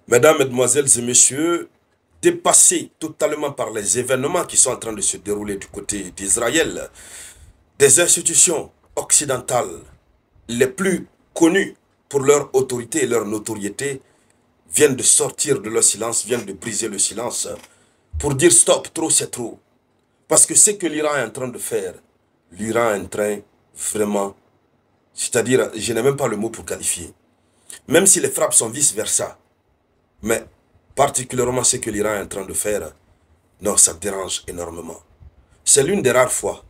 Mesdames, Mesdemoiselles et Messieurs, dépassés totalement par les événements qui sont en train de se dérouler du côté d'Israël, des institutions occidentales les plus connues pour leur autorité et leur notoriété viennent de sortir de leur silence, viennent de briser le silence pour dire stop, trop c'est trop. Parce que ce que l'Iran est en train de faire, l'Iran est en train vraiment, c'est-à-dire, je n'ai même pas le mot pour qualifier, même si les frappes sont vice-versa, mais particulièrement ce que l'Iran est en train de faire, non, ça dérange énormément. C'est l'une des rares fois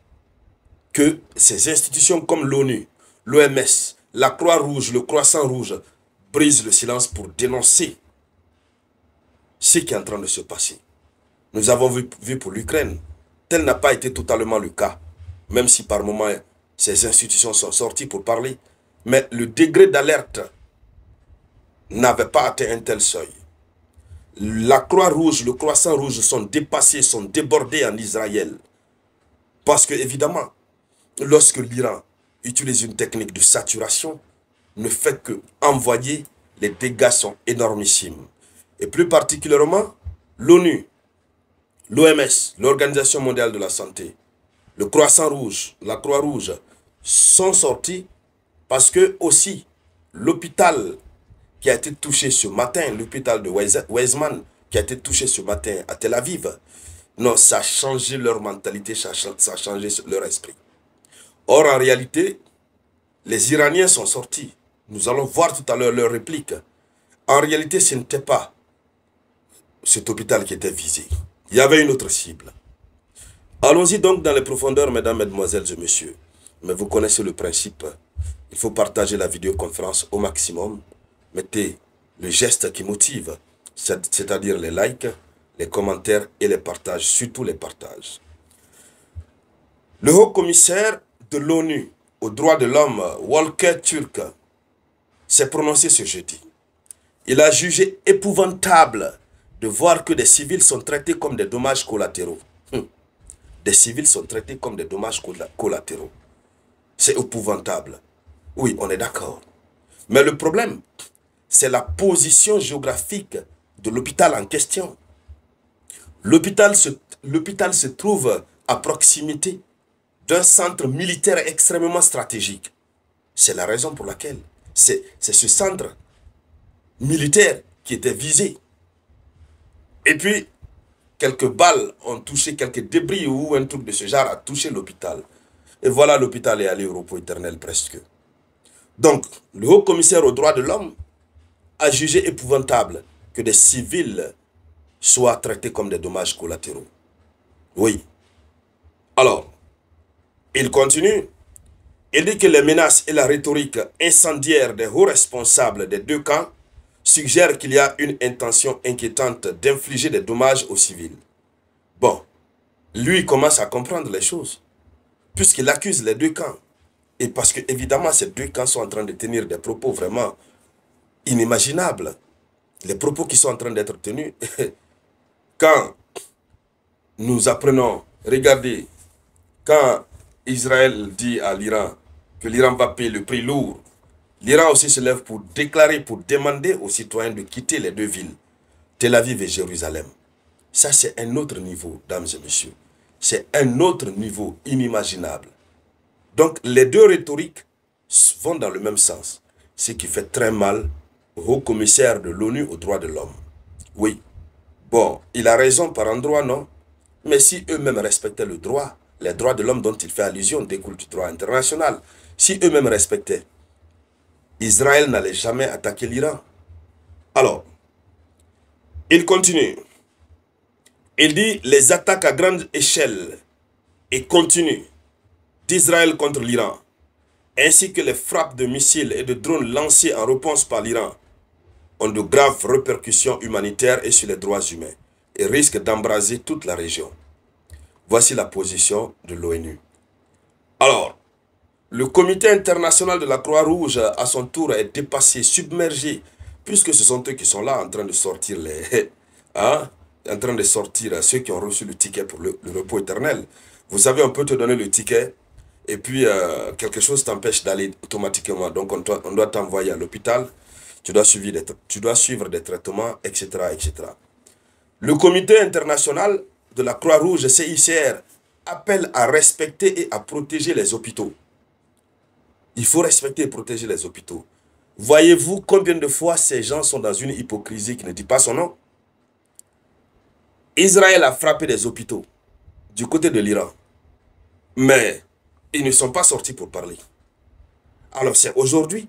que ces institutions comme l'ONU, l'OMS, la Croix-Rouge, le Croissant-Rouge brisent le silence pour dénoncer ce qui est en train de se passer. Nous avons vu pour l'Ukraine, tel n'a pas été totalement le cas, même si par moments ces institutions sont sorties pour parler, mais le degré d'alerte n'avait pas atteint un tel seuil. La Croix-Rouge, le Croissant-Rouge sont dépassés, sont débordés en Israël. Parce que, évidemment, lorsque l'Iran utilise une technique de saturation, ne fait que envoyer, les dégâts sont énormissimes. Et plus particulièrement, l'ONU, l'OMS, l'Organisation mondiale de la santé, le Croissant-Rouge, la Croix-Rouge, sont sortis parce que aussi l'hôpital qui a été touché ce matin, l'hôpital de Weizmann, qui a été touché ce matin à Tel Aviv, non, ça a changé leur mentalité, ça a changé leur esprit. Or, en réalité, les Iraniens sont sortis. Nous allons voir tout à l'heure leur réplique. En réalité, ce n'était pas cet hôpital qui était visé. Il y avait une autre cible. Allons-y donc dans les profondeurs, mesdames, mesdemoiselles et messieurs. Mais vous connaissez le principe. Il faut partager la vidéoconférence au maximum. Mettez le geste qui motive, c'est-à-dire les likes, les commentaires et les partages, surtout les partages. Le haut commissaire de l'ONU aux droits de l'homme, Volker Türk, s'est prononcé ce jeudi. Il a jugé épouvantable de voir que des civils sont traités comme des dommages collatéraux. Des civils sont traités comme des dommages collatéraux. C'est épouvantable. Oui, on est d'accord. Mais le problème, c'est la position géographique de l'hôpital en question. L'hôpital se trouve à proximité d'un centre militaire extrêmement stratégique. C'est la raison pour laquelle c'est ce centre militaire qui était visé. Et puis, quelques balles ont touché, quelques débris ou un truc de ce genre a touché l'hôpital. Et voilà, l'hôpital est allé au repos éternel presque. Donc, le haut commissaire aux droits de l'homme a jugé épouvantable que des civils soient traités comme des dommages collatéraux. Oui. Alors, il continue. Il dit que les menaces et la rhétorique incendiaire des hauts responsables des deux camps suggèrent qu'il y a une intention inquiétante d'infliger des dommages aux civils. Bon, lui commence à comprendre les choses, puisqu'il accuse les deux camps. Et parce que, évidemment, ces deux camps sont en train de tenir des propos vraiment inimaginables. Les propos qui sont en train d'être tenus, quand nous apprenons, regardez, quand Israël dit à l'Iran que l'Iran va payer le prix lourd, l'Iran aussi se lève pour déclarer, pour demander aux citoyens de quitter les deux villes, Tel Aviv et Jérusalem. Ça, c'est un autre niveau, dames et messieurs. C'est un autre niveau inimaginable. Donc, les deux rhétoriques vont dans le même sens, ce qui fait très mal au haut commissaire de l'ONU aux droits de l'homme. Oui, bon, il a raison par endroit, non? Mais si eux-mêmes respectaient le droit, les droits de l'homme dont il fait allusion découlent du droit international. Si eux-mêmes respectaient, Israël n'allait jamais attaquer l'Iran. Alors, il continue. Il dit les attaques à grande échelle et continues d'Israël contre l'Iran, ainsi que les frappes de missiles et de drones lancés en réponse par l'Iran, ont de graves répercussions humanitaires et sur les droits humains et risquent d'embraser toute la région. Voici la position de l'ONU. Alors, le comité international de la Croix-Rouge, à son tour, est dépassé, submergé, puisque ce sont eux qui sont là en train de sortir les... hein, en train de sortir ceux qui ont reçu le ticket pour le repos éternel. Vous savez, on peut te donner le ticket, et puis quelque chose t'empêche d'aller automatiquement. Donc on doit t'envoyer à l'hôpital. tu dois suivre des traitements, etc., etc. Le comité international de la Croix-Rouge, CICR, appelle à respecter et à protéger les hôpitaux. Il faut respecter et protéger les hôpitaux. Voyez-vous combien de fois ces gens sont dans une hypocrisie qui ne dit pas son nom? Israël a frappé des hôpitaux du côté de l'Iran. Mais ils ne sont pas sortis pour parler. Alors c'est aujourd'hui,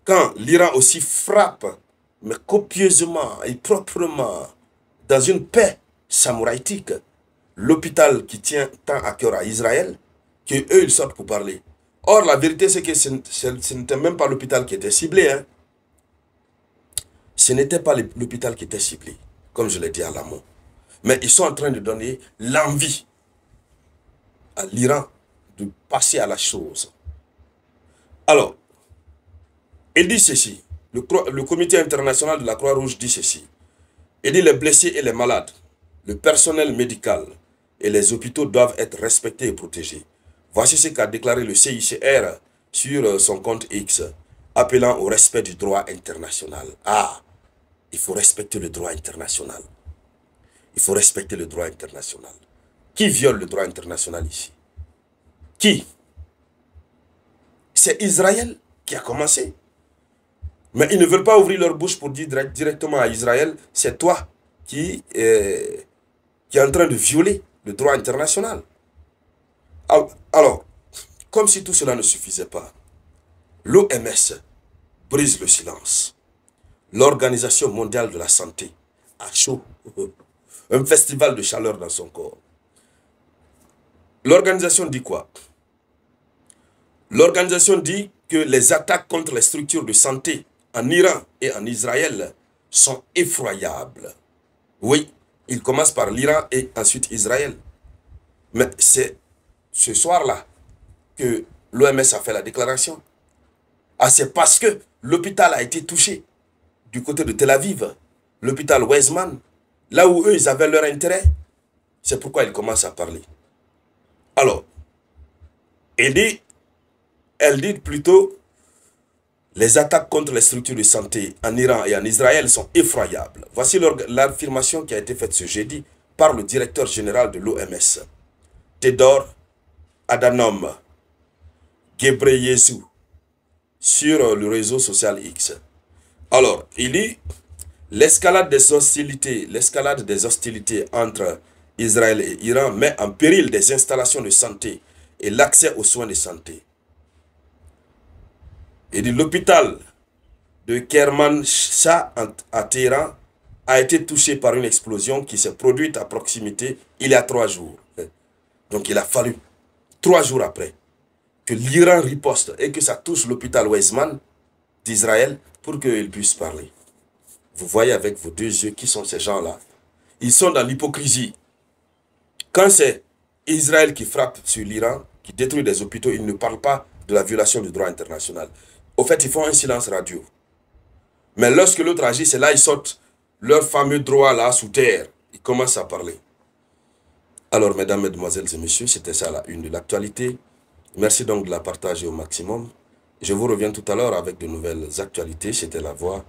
quand l'Iran aussi frappe, mais copieusement et proprement, dans une paix samouraïtique, l'hôpital qui tient tant à cœur à Israël, qu'eux ils sortent pour parler. Or, la vérité, c'est que ce n'était même pas l'hôpital qui était ciblé. Hein. Ce n'était pas l'hôpital qui était ciblé, comme je l'ai dit à l'amont. Mais ils sont en train de donner l'envie à l'Iran de passer à la chose. Alors, il dit ceci. Le comité international de la Croix-Rouge dit ceci. Il dit les blessés et les malades, le personnel médical et les hôpitaux doivent être respectés et protégés. Voici ce qu'a déclaré le CICR sur son compte X, appelant au respect du droit international. Ah, il faut respecter le droit international. Il faut respecter le droit international. Qui viole le droit international ici? Qui? C'est Israël qui a commencé. Mais ils ne veulent pas ouvrir leur bouche pour dire directement à Israël, c'est toi qui est en train de violer le droit international. Alors, comme si tout cela ne suffisait pas, l'OMS brise le silence. L'Organisation mondiale de la santé a chaud, un festival de chaleur dans son corps. L'organisation dit quoi? L'organisation dit que les attaques contre les structures de santé en Iran et en Israël sont effroyables. Oui, il commence par l'Iran et ensuite Israël. Mais c'est ce soir-là que l'OMS a fait la déclaration. Ah, c'est parce que l'hôpital a été touché du côté de Tel Aviv, l'hôpital Weizmann, là où eux, ils avaient leur intérêt. C'est pourquoi ils commencent à parler. Alors, elle dit plutôt, les attaques contre les structures de santé en Iran et en Israël sont effroyables. Voici l'affirmation qui a été faite ce jeudi par le directeur général de l'OMS, Tedros Adhanom Ghebreyesus, sur le réseau social X. Alors, il dit, l'escalade des hostilités entre Israël et Iran met en péril des installations de santé et l'accès aux soins de santé. Il dit, l'hôpital de Kermanshah à Téhéran a été touché par une explosion qui s'est produite à proximité il y a 3 jours. Donc il a fallu 3 jours après que l'Iran riposte et que ça touche l'hôpital Weizmann d'Israël pour qu'ils puissent parler. Vous voyez avec vos 2 yeux qui sont ces gens-là. Ils sont dans l'hypocrisie. Quand c'est Israël qui frappe sur l'Iran, qui détruit des hôpitaux, ils ne parlent pas de la violation du droit international. Au fait, ils font un silence radio. Mais lorsque l'autre agit, c'est là ils sortent leur fameux droit là sous terre. Ils commencent à parler. Alors, mesdames, mesdemoiselles et messieurs, c'était ça la une de l'actualité. Merci donc de la partager au maximum. Je vous reviens tout à l'heure avec de nouvelles actualités. C'était La Voix